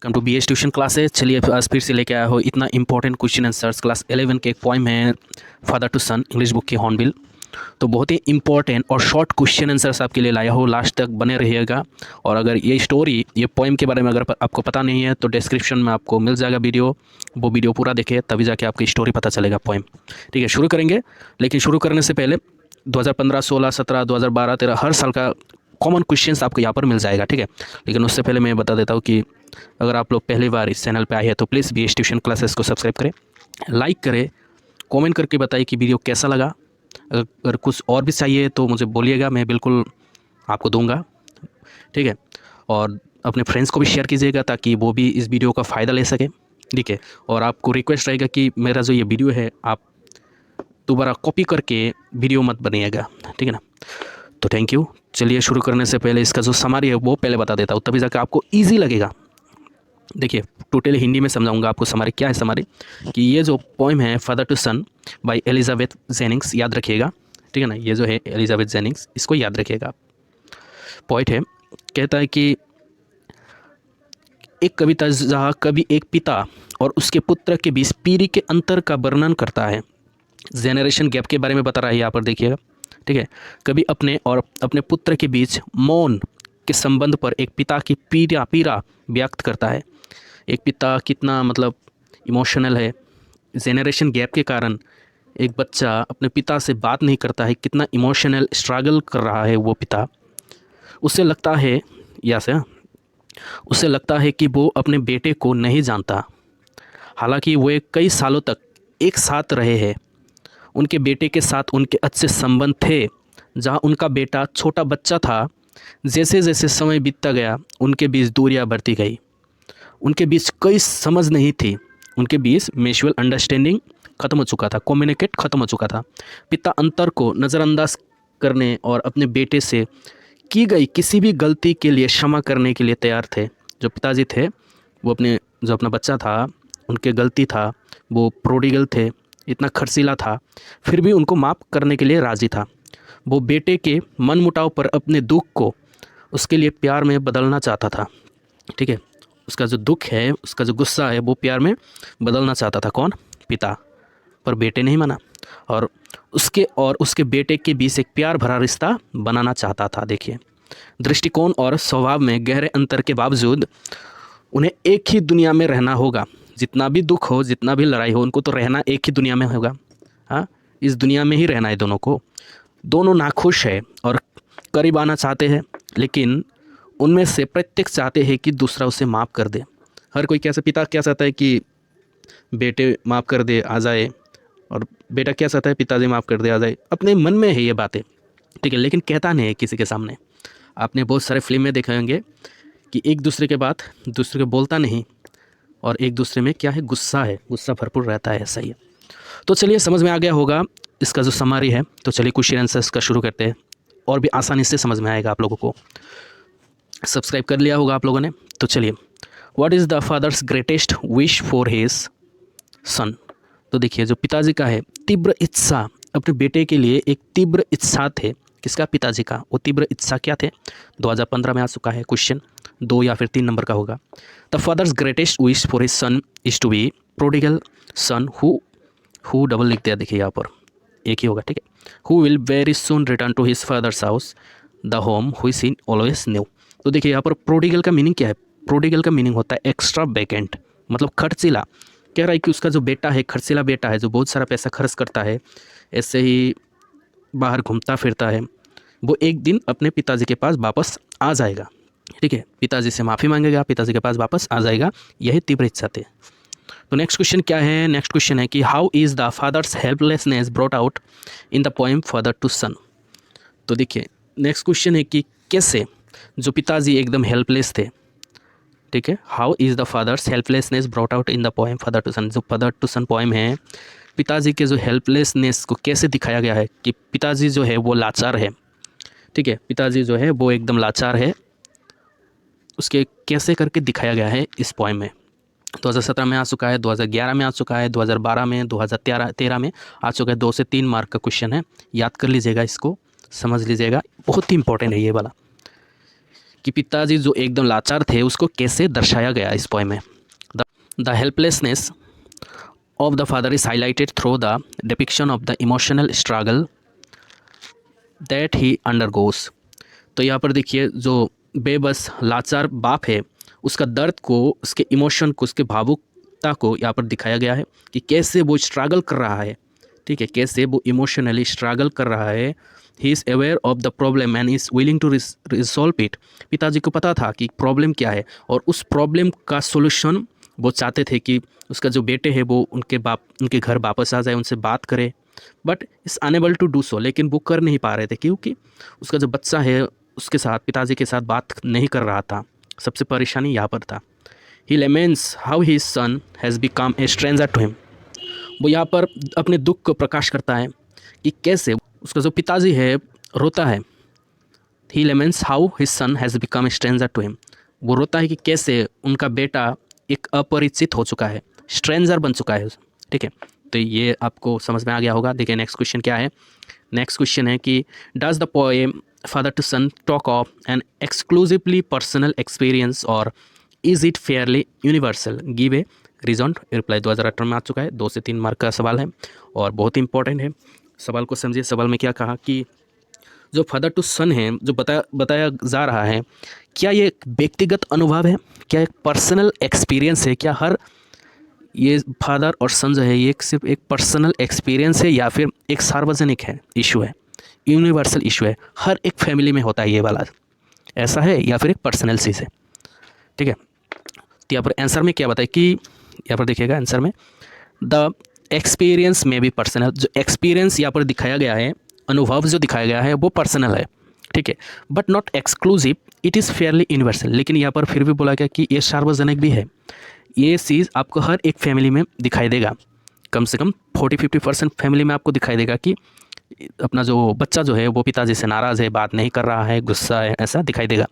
Welcome to B S tuition classes. चलिए आज फिर से लेके आया हो इतना इंपॉर्टेंट क्वेश्चन आंसर्स क्लास 11 के एक पोइम है father to son, English book की हॉर्नबिल। तो बहुत ही इंपॉर्टेंट और शॉर्ट क्वेश्चन आंसर्स आपके लिए लाया हो, लास्ट तक बने रहिएगा। और अगर ये स्टोरी, ये पोइम के बारे में अगर आपको पता नहीं है तो डिस्क्रिप्शन में आपको मिल जाएगा वीडियो, वो वीडियो पूरा देखें तभी जाके आपकी स्टोरी पता चलेगा पोइम। ठीक है, शुरू करेंगे। लेकिन शुरू करने से पहले 2015, 16, 17, 2012, 13 हर साल का कॉमन क्वेश्चंस आपको यहाँ पर मिल जाएगा। ठीक है, लेकिन उससे पहले मैं बता देता हूँ कि अगर आप लोग पहली बार इस चैनल पे आए हैं तो please be S tuition classes को सब्सक्राइब करें, लाइक करें, कमेंट करके बताइए कि वीडियो कैसा लगा। अगर कुछ और भी चाहिए तो मुझे बोलिएगा, मैं बिल्कुल आपको दूंगा। ठीक है, और अपने फ्रेंड्स को भी शेयर कीजिएगा ताकि वो भी इस वीडियो का फ़ायदा ले सके। ठीक है, और आपको रिक्वेस्ट रहेगा कि मेरा जो ये वीडियो है आप दोबारा कॉपी करके वीडियो मत बनाइएगा। ठीक है ना। तो थैंक यू। चलिए शुरू करने से पहले इसका जो समरी है वो पहले बता देता हूँ, तभी जाकर आपको ईजी लगेगा। देखिए, टोटली हिंदी में समझाऊंगा आपको समरी। क्या है समरी? कि ये जो पोइम है father to son by Elizabeth Jennings, याद रखिएगा। ठीक है ना, ये जो है एलिजाबेथ जेनिंग्स, इसको याद रखिएगा। पॉइंट है, कहता है कि एक कविता जहाँ कभी एक पिता और उसके पुत्र के बीच पीढ़ी के अंतर का वर्णन करता है। जेनरेशन गैप के बारे में बता रहा है यहाँ पर, देखिएगा। ठीक है, कभी अपने और अपने पुत्र के बीच मौन के संबंध पर एक पिता की पीड़ा व्यक्त करता है। एक पिता कितना मतलब इमोशनल है। जेनरेशन गैप के कारण एक बच्चा अपने पिता से बात नहीं करता है, कितना इमोशनल स्ट्रगल कर रहा है वो पिता। उसे लगता है उसे लगता है कि वो अपने बेटे को नहीं जानता, हालांकि वो कई सालों तक एक साथ रहे हैं। उनके बेटे के साथ उनके अच्छे संबंध थे। जहाँ उनका बेटा छोटा बच्चा था, जैसे जैसे समय बीतता गया उनके बीच दूरियां बढ़ती गई। उनके बीच कोई समझ नहीं थी, उनके बीच म्यूचुअल अंडरस्टैंडिंग ख़त्म हो चुका था, कम्युनिकेट ख़त्म हो चुका था। पिता अंतर को नज़रअंदाज करने और अपने बेटे से की गई किसी भी गलती के लिए क्षमा करने के लिए तैयार थे। जो पिताजी थे वो अपना बच्चा था, उनके गलती था, वो प्रोडिगल थे, इतना खर्चीला था, फिर भी उनको माफ़ करने के लिए राज़ी था। वो बेटे के मनमुटाव पर अपने दुख को उसके लिए प्यार में बदलना चाहता था। ठीक है, उसका जो दुख है, उसका जो गुस्सा है, वो प्यार में बदलना चाहता था। कौन? पिता। पर बेटे नहीं माना और उसके बेटे के बीच एक प्यार भरा रिश्ता बनाना चाहता था। देखिए, दृष्टिकोण और स्वभाव में गहरे अंतर के बावजूद उन्हें एक ही दुनिया में रहना होगा। जितना भी दुख हो, जितना भी लड़ाई हो, उनको तो रहना एक ही दुनिया में होगा। हाँ, इस दुनिया में ही रहना है दोनों को। दोनों नाखुश है और करीब आना चाहते हैं, लेकिन उनमें से प्रत्येक चाहते हैं कि दूसरा उसे माफ़ कर दे। हर कोई कैसे, पिता क्या चाहता है कि बेटे माफ़ कर दे, आ जाए, और बेटा क्या चाहता है पिताजी माफ़ कर दे, आ जाए। अपने मन में है ये बातें। ठीक है, लेकिन कहता नहीं है किसी के सामने। आपने बहुत सारे फिल्म में देखे होंगे कि एक दूसरे के बात दूसरे को बोलता नहीं, और एक दूसरे में क्या है, गुस्सा है, गुस्सा भरपूर रहता है। ऐसा ही है। तो चलिए, समझ में आ गया होगा इसका जो समरी है। तो चलिए क्वेश्चन आंसर्स का शुरू करते हैं, और भी आसानी से समझ में आएगा आप लोगों को। सब्सक्राइब कर लिया होगा आप लोगों ने। तो चलिए, what is the father's greatest wish for his son? तो देखिए, जो पिताजी का है तीव्र इच्छा, अपने बेटे के लिए एक तीव्र इच्छा थे। किसका? पिताजी का। वो तीव्र इच्छा क्या थे? 2015 में आ चुका है क्वेश्चन, 2 या फिर 3 नंबर का होगा। The father's greatest wish for his son is to be prodigal son who double लिख दिया, देखिए यहाँ पर एक ही होगा। ठीक है, who will very soon return to his father's house, the home which he always knew. तो देखिए यहाँ पर प्रोडिगल का मीनिंग क्या है? प्रोडिगल का मीनिंग होता है एक्स्ट्रा वैकेंट, मतलब खर्चीला। कह रहा है कि उसका जो बेटा है, खर्चीला बेटा है, जो बहुत सारा पैसा खर्च करता है, ऐसे ही बाहर घूमता फिरता है, वो एक दिन अपने पिताजी के पास वापस आ जाएगा। ठीक है, पिताजी से माफ़ी मांगेगा, पिताजी के पास वापस आ जाएगा, यही तीव्र इच्छा थे। तो नेक्स्ट क्वेश्चन क्या है? नेक्स्ट क्वेश्चन है कि how is the father's helplessness brought out in the poem father to son? तो देखिए, नेक्स्ट क्वेश्चन है कि कैसे जो पिताजी एकदम हेल्पलेस थे। ठीक है, how is the father's helplessness brought out in the poem father to son? जो फादर टू सन पोएम है, पिताजी के जो हेल्पलेसनेस को कैसे दिखाया गया है कि पिताजी जो है वो लाचार है। ठीक है, पिताजी जो है वो एकदम लाचार है, उसके कैसे करके दिखाया गया है इस पोएम में। 2017 में आ चुका है, 2011 में आ चुका है, 2012 में, 2013 में आ चुका है। 2 से 3 मार्क का क्वेश्चन है, याद कर लीजिएगा, इसको समझ लीजिएगा, बहुत ही इंपॉर्टेंट है ये वाला। कि पिताजी जो एकदम लाचार थे उसको कैसे दर्शाया गया इस पोएम में। The helplessness of the father is highlighted through the depiction of the emotional struggle that he undergoes. तो यहाँ पर देखिए जो बेबस लाचार बाप है उसका दर्द को, उसके इमोशन को, उसके भावुकता को यहाँ पर दिखाया गया है कि कैसे वो स्ट्रगल कर रहा है, ठीक है, कैसे वो इमोशनली स्ट्रगल कर रहा है। He is aware of the problem and is willing to resolve it. पिताजी को पता था कि प्रॉब्लम क्या है और उस प्रॉब्लम का सोल्यूशन वो चाहते थे कि उसका जो बेटे है वो उनके घर वापस आ जाए, उनसे बात करे, but is unable to do so. लेकिन वो कर नहीं पा रहे थे क्योंकि उसका जो बच्चा है उसके साथ, पिताजी के साथ बात नहीं कर रहा था। सबसे परेशानी यहाँ पर था। He laments how his son has become a stranger to him. वो यहाँ पर अपने दुख को प्रकाश करता है कि कैसे उसका जो पिताजी है रोता है। He laments how his son has become a stranger to him. वो रोता है कि कैसे उनका बेटा एक अपरिचित हो चुका है, स्ट्रेंजर बन चुका है, ठीक है। तो ये आपको समझ में आ गया होगा। देखिए नेक्स्ट क्वेश्चन क्या है। नेक्स्ट क्वेश्चन है कि does the poem father to son talk of an exclusively personal experience और is it fairly universal, give a reason. Reply 2018 में आ चुका है। 2 से 3 मार्क का सवाल है और बहुत ही इंपॉर्टेंट है। सवाल को समझिए। सवाल में क्या कहा कि जो फादर टू सन है जो बताया जा रहा है, क्या ये एक व्यक्तिगत अनुभव है, क्या एक पर्सनल एक्सपीरियंस है, क्या हर ये फादर और सन जो है ये सिर्फ एक पर्सनल एक्सपीरियंस है या फिर एक सार्वजनिक है इशू है, यूनिवर्सल इशू है, हर एक फैमिली में होता है ये वाला, ऐसा है या फिर एक पर्सनल चीज़ है, ठीक है। तो यहाँ पर आंसर में क्या बताए कि यहाँ पर देखिएगा आंसर में द एक्सपीरियंस में भी पर्सनल। जो एक्सपीरियंस यहाँ पर दिखाया गया है, अनुभव जो दिखाया गया है वो पर्सनल है, ठीक है, but not exclusive, it is Fairlie universal. लेकिन यहाँ पर फिर भी बोला गया कि ये सार्वजनिक भी है। ये चीज़ आपको हर एक फैमिली में दिखाई देगा, कम से कम 40-50% फैमिली में आपको दिखाई देगा कि अपना जो बच्चा जो है वो पिताजी से नाराज़ है, बात नहीं कर रहा है, गुस्सा है, ऐसा दिखाई देगा।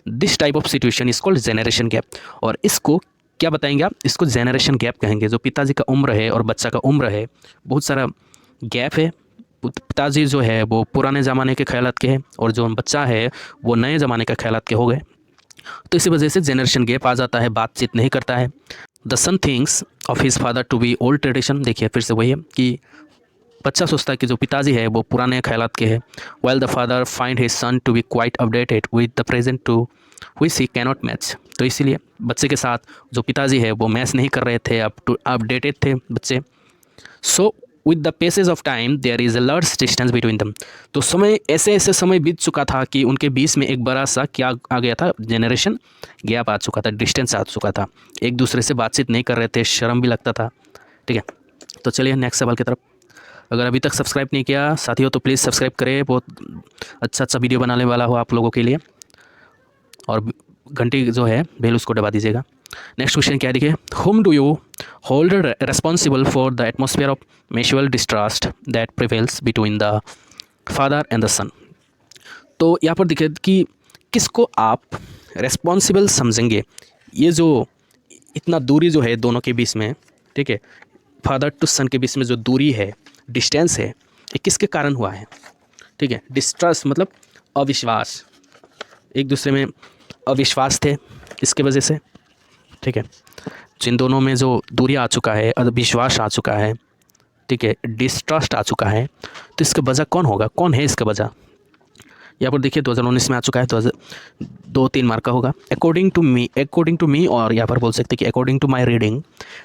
This type of situation is called generation gap. और इसको क्या बताएंगे आप? इसको जेनरेशन गैप कहेंगे। जो पिताजी का उम्र है और बच्चा का उम्र है, बहुत सारा गैप है। पिताजी जो है वो पुराने ज़माने के ख्यालात के हैं और जो बच्चा है वो नए ज़माने के ख्यालात के हो गए। तो इसी वजह से जेनरेशन गैप आ जाता है, बातचीत नहीं करता है। The son thinks of his father to be old tradition. देखिए फिर से वही है कि बच्चा सोचता है कि जो पिताजी है वो पुराने ख्यालात के हैं। While the father find his son to be quite updated with the present to which he cannot match. तो इसीलिए बच्चे के साथ जो पिताजी है वो मैच नहीं कर रहे थे, अपडेटेड थे बच्चे। So with the passage of time there is a large distance between them. तो समय ऐसे समय बीत चुका था कि उनके बीच में एक बड़ा सा क्या आ गया था, जेनरेशन गैप आ चुका था, डिस्टेंस आ चुका था। एक दूसरे से बातचीत नहीं कर रहे थे, शर्म भी लगता था, ठीक है। तो चलिए नेक्स्ट सवाल की तरफ। अगर अभी तक सब्सक्राइब नहीं किया साथियों तो प्लीज़ सब्सक्राइब करें, बहुत अच्छा वीडियो बनाने वाला हो आप लोगों के लिए, और घंटी जो है बेल उसको दबा दीजिएगा। नेक्स्ट क्वेश्चन क्या है देखिए। Whom do you hold responsible for the atmosphere of mutual distrust that prevails between the father and the son. तो यहाँ पर देखिए कि किसको आप रेस्पॉन्सिबल समझेंगे। ये जो इतना दूरी जो है दोनों के बीच में, ठीक है, फादर टू सन के बीच में जो दूरी है, डिस्टेंस है, ये किसके कारण हुआ है, ठीक है। डिस्ट्रस्ट मतलब अविश्वास, एक दूसरे में अविश्वास थे इसके वजह से, ठीक है। जिन दोनों में जो दूरी आ चुका है, अविश्वास आ चुका है, ठीक है, डिस्ट्रस्ट आ चुका है, तो इसका वजह कौन होगा, कौन है इसका वजह? यहाँ पर देखिए 2019 में आ चुका है, तो 2-3 मार्क का होगा। अकॉर्डिंग टू मी, और यहाँ पर बोल सकते हैं कि according to my reading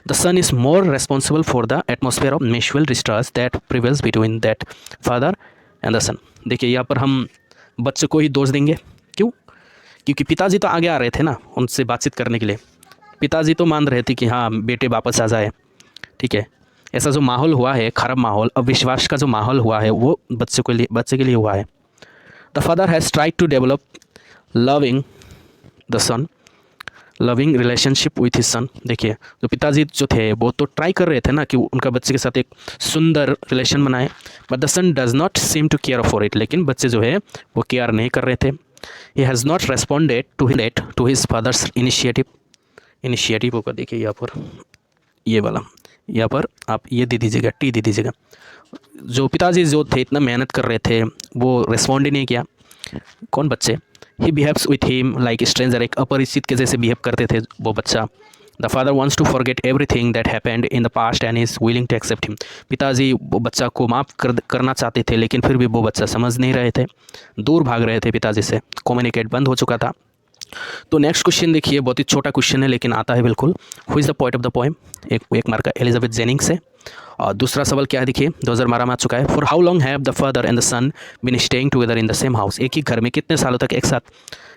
the son is more responsible for the atmosphere of mutual distrust that prevails between that father and the son. देखिए यहाँ पर हम बच्चे को ही दोष देंगे, क्यों? क्योंकि पिताजी तो आगे आ रहे थे ना उनसे बातचीत करने के लिए, पिताजी तो मान रहे थे कि हाँ बेटे वापस आ जाए, ठीक है। ऐसा जो माहौल हुआ है, खराब माहौल, अविश्वास का जो माहौल हुआ है वो बच्चे के लिए हुआ है। The father has tried to develop loving relationship with his son. देखिए जो पिताजी जो थे वो तो ट्राई कर रहे थे ना कि उनका बच्चे के साथ एक सुंदर रिलेशन बनाए, but the son does not seem to care for it. लेकिन बच्चे जो है वो केयर नहीं कर रहे थे। He has not responded to his father's initiative होगा। देखिए यहाँ पर ये वाला, यहाँ पर आप ये दे दीजिएगा, टी दे दीजिएगा। जो पिताजी जो थे इतना मेहनत कर रहे थे वो रेस्पॉन्ड ही नहीं किया। कौन? बच्चे। He behaves with him like stranger, एक अपरिचित के जैसे बिहेव करते थे वो बच्चा। The father wants to forget everything that happened in the past and is willing to accept him, पिताजी वो बच्चा को माफ़ करना चाहते थे, लेकिन फिर भी वो बच्चा समझ नहीं रहे थे, दूर भाग रहे थे पिताजी से, कम्युनिकेट बंद हो चुका था। तो नेक्स्ट क्वेश्चन देखिए, बहुत ही छोटा क्वेश्चन है लेकिन आता है बिल्कुल। Who is the poet of the poem, एक मार्क का एलिजाबेथ जेनिंग्स है। और दूसरा सवाल क्या है देखिए, 2012 में आ चुका है। For how long have the father and the son been staying together in the same house, एक ही घर में कितने सालों तक एक साथ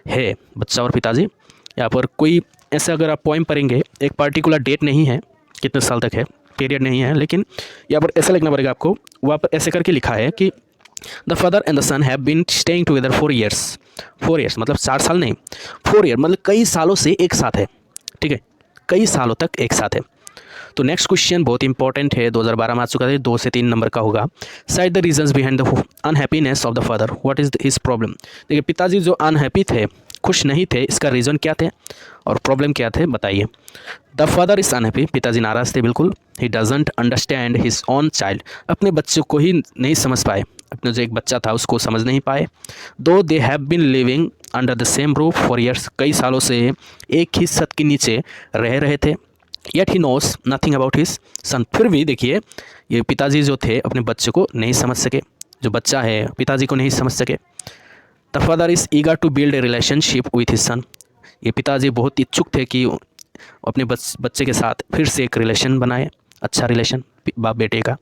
है बच्चा और पिताजी। यहाँ पर कोई ऐसे अगर आप पोएम पढ़ेंगे, एक पार्टिकुलर डेट नहीं है कितने साल तक है, पीरियड नहीं है, लेकिन यहाँ पर ऐसा लिखना पड़ेगा आपको। वहाँ पर ऐसे करके लिखा है कि the father and the son have been staying together 4 years, 4 years मतलब 4 साल नहीं, 4 year मतलब कई सालों से एक साथ है, ठीक है, कई सालों तक एक साथ है। तो नेक्स्ट क्वेश्चन बहुत इंपॉर्टेंट है, 2012 में आ चुका है, 2 से 3 नंबर का होगा। Side the reasons behind the unhappiness of the father, what is his problem. देखिए पिताजी जो अनहैप्पी थे, खुश नहीं थे, इसका रीज़न क्या थे और प्रॉब्लम क्या थे बताइए। द फादर इज़ अनहैप्पी, पिताजी नाराज़ थे बिल्कुल। He doesn't understand his own child, अपने बच्चे को ही नहीं समझ पाए, अपने जो एक बच्चा था उसको समझ नहीं पाए। दो they have been living under the same roof for years, कई सालों से एक ही छत के नीचे रह रहे थे। Yet he knows nothing about his son, फिर भी देखिए ये पिताजी जो थे अपने बच्चे को नहीं समझ सके, जो बच्चा है पिताजी को नहीं समझ सके। The father is eager to build a relationship with his son, ये पिताजी बहुत इच्छुक थे कि अपने बच्चे के साथ फिर से एक रिलेशन बनाए, अच्छा रिलेशन बाप बेटे का।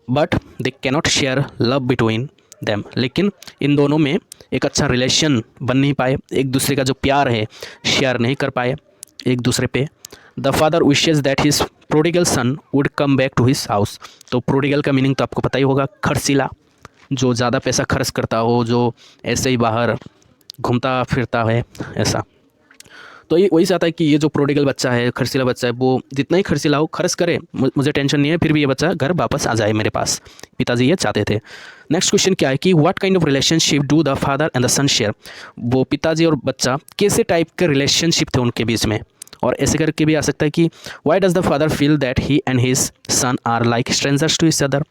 But they cannot share love between them, लेकिन इन दोनों में एक अच्छा रिलेशन बन नहीं पाए, एक दूसरे का जो प्यार है शेयर नहीं कर पाए एक दूसरे पे। The father wishes that his prodigal son would come back to his house, तो प्रोडिगल का मीनिंग तो आपको पता ही होगा, खर्चीला, जो ज़्यादा पैसा खर्च करता हो, जो ऐसे ही बाहर घूमता फिरता है ऐसा। तो ये वही चाहता है कि ये जो प्रोडिगल बच्चा है, खर्चीला बच्चा है, वो जितना ही खर्चीला हो खर्च करे, मुझे टेंशन नहीं है, फिर भी ये बच्चा घर वापस आ जाए मेरे पास, पिताजी ये चाहते थे। नेक्स्ट क्वेश्चन क्या है कि what kind of relationship do the father and the son share, वो पिताजी और बच्चा कैसे टाइप के रिलेशनशिप थे उनके बीच में। और ऐसे करके भी आ सकता है कि why does the father feel that he and his son are like strangers to each other,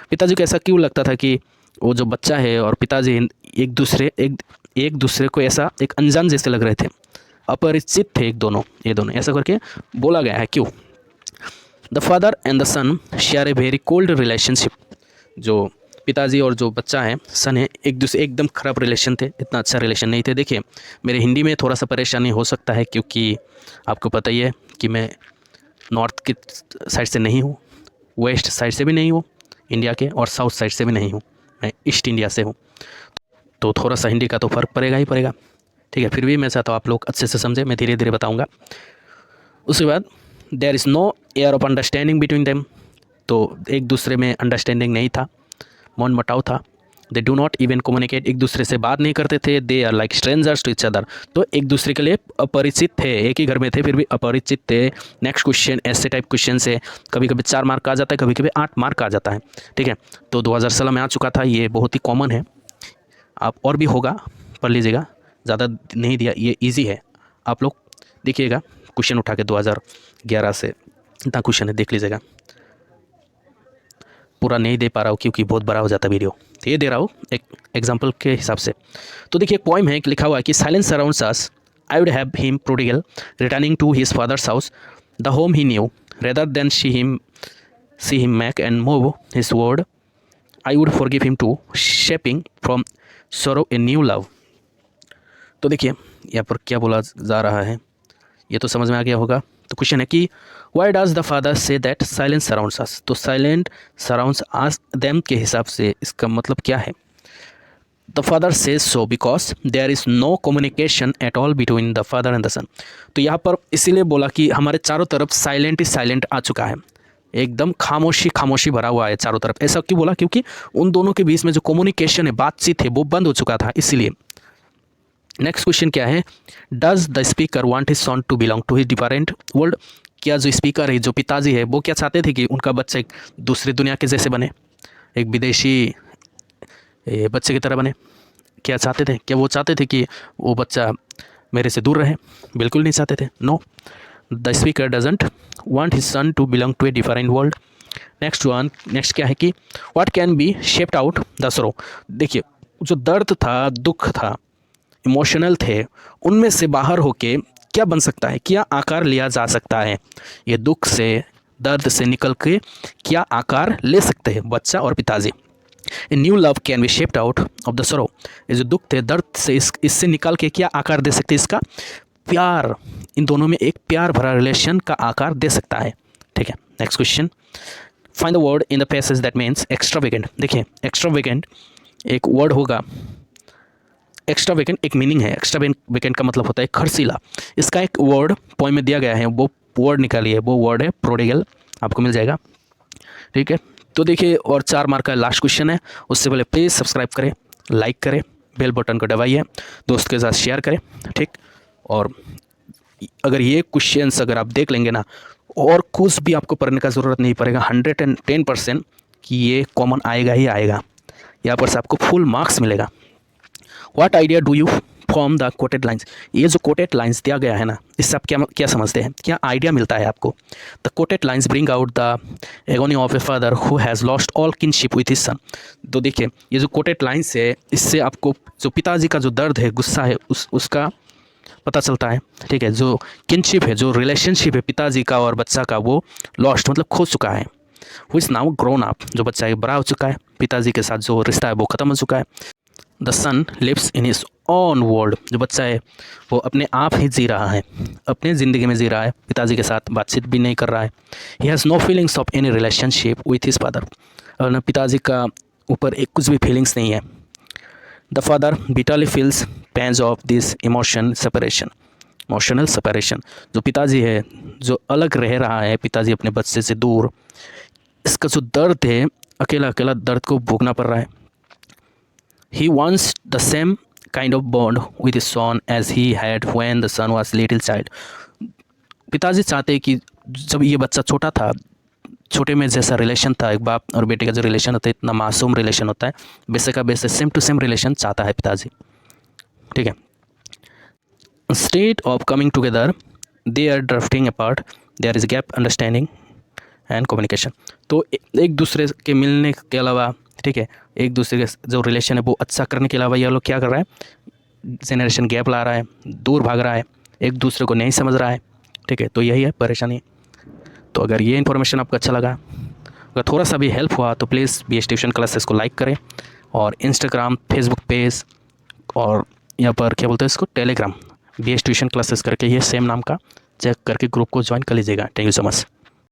पिताजी को ऐसा क्यों लगता था कि वो जो बच्चा है और पिताजी एक दूसरे को ऐसा एक अनजान जैसे लग रहे थे, अपरिचित थे ये दोनों, ऐसा करके बोला गया है क्यों। The father and the son share a very cold relationship, जो पिताजी और जो बच्चा है सन है एक दूसरे एकदम ख़राब रिलेशन थे, इतना अच्छा रिलेशन नहीं थे। देखिए मेरे हिंदी में थोड़ा सा परेशानी हो सकता है क्योंकि आपको पता ही है कि मैं नॉर्थ की साइड से नहीं हूँ, वेस्ट साइड से भी नहीं हूँ इंडिया के, और साउथ साइड से भी नहीं हूँ, मैं ईस्ट इंडिया से हूँ, तो थोड़ा सा हिंदी का तो फ़र्क पड़ेगा ही पड़ेगा, ठीक है। फिर भी मैं चाहता हूँ आप लोग अच्छे से समझें, मैं धीरे धीरे बताऊँगा। उसके बाद there is no air of understanding between them, तो एक दूसरे में अंडरस्टैंडिंग नहीं था, मन मुटाव था। They do not even communicate, एक दूसरे से बात नहीं करते थे। They are like strangers to each other, तो एक दूसरे के लिए अपरिचित थे, एक ही घर में थे फिर भी अपरिचित थे। नेक्स्ट क्वेश्चन ऐसे टाइप क्वेश्चन से कभी कभी 4 मार्क आ जाता है, कभी कभी 8 मार्क आ जाता है, ठीक है। तो 2016 में आ चुका था, ये बहुत ही कॉमन है, आप और भी होगा पढ़ लीजिएगा, ज़्यादा नहीं दिया, ये ईजी है, आप लोग देखिएगा क्वेश्चन उठा के 2011 से इतना क्वेश्चन है, देख लीजिएगा। पूरा नहीं दे पा रहा हूँ क्योंकि बहुत बड़ा हो जाता वीडियो, तो ये दे रहा हूँ एक एग्जांपल के हिसाब से। तो देखिए एक पोएम है, लिखा हुआ है कि silence surrounds us, I would have him prodigal returning to his father's house, the home he knew rather than see him make and move his word, I would forgive him too shaping from sorrow a new love. तो देखिए यहाँ पर क्या बोला जा रहा है, ये तो समझ में आ गया होगा। तो क्वेश्चन है कि why does the father say that silence surrounds us, तो साइलेंट सराउंड्स अस देम के हिसाब से इसका मतलब क्या है। The father says so because there is no communication at all between the father and the son, तो यहाँ पर इसीलिए बोला कि हमारे चारों तरफ साइलेंट ही साइलेंट आ चुका है, एकदम खामोशी भरा हुआ है चारों तरफ। ऐसा क्यों बोला, क्योंकि उन दोनों के बीच में जो कम्युनिकेशन है, बातचीत है, वो बंद हो चुका था, इसीलिए। नेक्स्ट क्वेश्चन क्या है, does the speaker want his son to belong to his different world, क्या जो स्पीकर है, जो पिताजी है, वो क्या चाहते थे कि उनका बच्चा एक दूसरी दुनिया के जैसे बने, एक विदेशी बच्चे की तरह बने, क्या चाहते थे, क्या वो चाहते थे कि वो बच्चा मेरे से दूर रहे, बिल्कुल नहीं चाहते थे, no, the speaker doesn't want his son to belong to a different world. Next क्या है कि what can be shaped out the sorrow, देखिए जो दर्द था, दुख था, इमोशनल थे, उनमें से बाहर होके क्या बन सकता है, क्या आकार लिया जा सकता है। ये दुख से, दर्द से निकल के क्या आकार ले सकते हैं बच्चा और पिताजी। ए new love can be shaped out of the सरो। ये जो दुख थे, दर्द से इससे निकल के क्या आकार दे सकते हैं, इसका प्यार, इन दोनों में एक प्यार भरा रिलेशन का आकार दे सकता है। ठीक है, next question, find the word in the passage that means extravagant. देखिए एक्स्ट्रावेगेंट एक वर्ड होगा, एक्स्ट्रावेगेंट एक मीनिंग है, एक्स्ट्रावेगेंट का मतलब होता है खर्चीला। इसका एक वर्ड पोएम में दिया गया है, वो वर्ड निकालिए, वो वर्ड है प्रोडिगल, आपको मिल जाएगा। ठीक है, तो देखिए और 4 मार्क का लास्ट क्वेश्चन है। उससे पहले प्लीज़ सब्सक्राइब करें, लाइक करें, बेल बटन को दबाइए, दोस्त के साथ शेयर करें। ठीक, और अगर ये क्वेश्चंस अगर आप देख लेंगे ना, और कुछ भी आपको पढ़ने का ज़रूरत नहीं पड़ेगा, 110% कि ये कॉमन आएगा ही आएगा, यहाँ पर से आपको फुल मार्क्स मिलेगा। What idea do you from the coated lines. ये जो कोटेड लाइन्स दिया गया है ना, इससे आप क्या क्या समझते हैं, क्या आइडिया मिलता है आपको। The coated lines bring out the agony of a father who has lost all kinship with his son. तो देखिए ये जो कोटेड लाइन्स है, इससे आपको जो पिताजी का जो दर्द है, गुस्सा है, उसका पता चलता है। ठीक है, जो किनशिप है, जो रिलेशनशिप है पिताजी का और बच्चा का, वो लॉस्ट मतलब खो चुका है। वो इज़ नाउ ग्रोन अप, जो बच्चा है बड़ा हो चुका है, पिताजी के साथ जो रिश्ता है वो ख़त्म हो चुका है। The son lives in his own world, जो बच्चा है वो अपने आप ही जी रहा है, अपने ज़िंदगी में जी रहा है, पिताजी के साथ बातचीत भी नहीं कर रहा है। He has no feelings of any relationship with his father, और न पिताजी का ऊपर एक कुछ भी फीलिंग्स नहीं है। The father bitterly feels pains of this emotional separation, जो पिताजी है जो अलग रह रहा है, पिताजी अपने बच्चे से दूर, इसका जो दर्द है, अकेला अकेला दर्द को भोगना पड़ रहा है। He wants the same kind of bond with his son as he had when the son was little child. पिताजी चाहते हैं कि जब ये बच्चा छोटा था, छोटे में जैसा रिलेशन था एक बाप और बेटे का जो रिलेशन होता है, इतना मासूम रिलेशन होता है, वैसे का वैसे सेम टू सेम रिलेशन चाहता है पिताजी। ठीक है, instead of coming together they are drifting apart, there is gap understanding and communication. तो एक दूसरे के मिलने के अलावा, ठीक है, एक दूसरे के जो रिलेशन है वो अच्छा करने के अलावा ये लोग क्या कर रहा है, जेनरेशन गैप ला रहा है, दूर भाग रहा है, एक दूसरे को नहीं समझ रहा है। ठीक है, तो यही है परेशानी। तो अगर ये इन्फॉर्मेशन आपको अच्छा लगा, अगर थोड़ा सा भी हेल्प हुआ, तो प्लीज़ BS ट्यूशन क्लासेस को लाइक करें, और इंस्टाग्राम, फेसबुक पेज, और यहाँ पर क्या बोलते हैं इसको, टेलीग्राम, BS ट्यूशन क्लासेस करके ये सेम नाम का चेक करके ग्रुप को ज्वाइन कर लीजिएगा। Thank you so much.